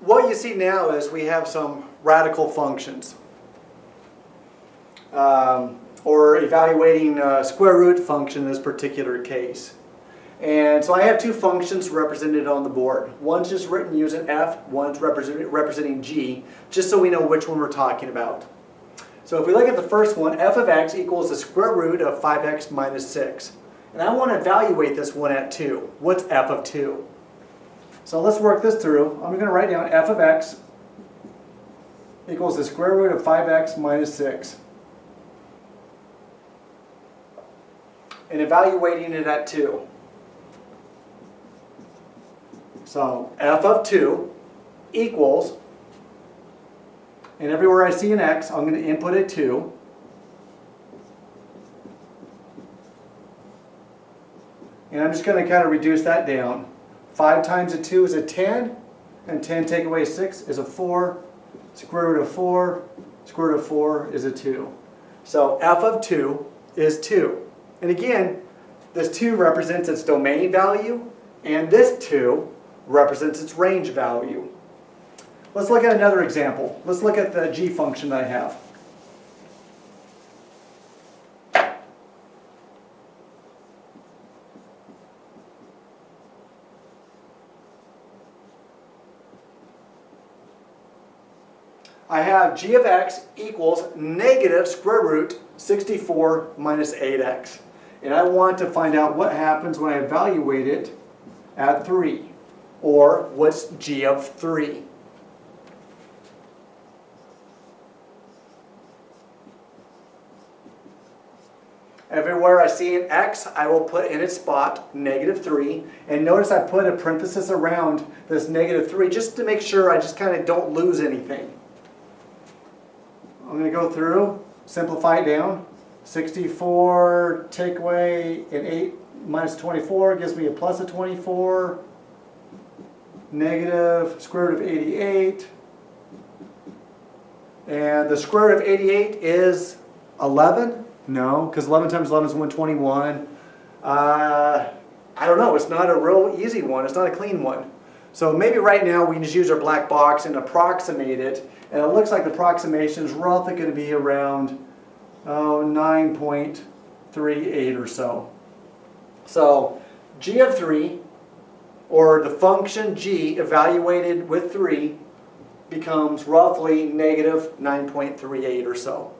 what you see now is we have some radical functions. Or evaluating a square root function in this particular case. And so I have two functions represented on the board. One's just written using f, one's representing g, just so we know which one we're talking about. So if we look at the first one, f of x equals the square root of 5x minus 6. And I want to evaluate this one at 2. What's f of 2? So let's work this through. I'm going to write down f of x equals the square root of 5x minus 6. And evaluating it at 2. So f of 2 equals, and everywhere I see an x, I'm going to input a 2. And I'm just going to kind of reduce that down. 5 times a 2 is a 10, and 10 take away 6 is a 4. Square root of 4, square root of 4 is a 2. So f of 2 is 2. And again, this 2 represents its domain value, and this 2 represents its range value. Let's look at another example. Let's look at the g function that I have. I have g of x equals negative square root 64 minus 8x. And I want to find out what happens when I evaluate it at 3. Or what's g of 3? Everywhere I see an x, I will put in its spot negative 3. And notice I put a parenthesis around this negative 3 just to make sure I just kind of don't lose anything. I'm going to go through, simplify it down. 64, take away an 8 minus 24 gives me a plus of 24. Negative square root of 88. And the square root of 88 is 11? No, because 11 times 11 is 121. I don't know. It's not a real easy one. It's not a clean one. So maybe right now we can just use our black box and approximate it. And it looks like the approximation is roughly going to be around 9.38 or so. So g of 3, or the function g evaluated with 3, becomes roughly negative 9.38 or so.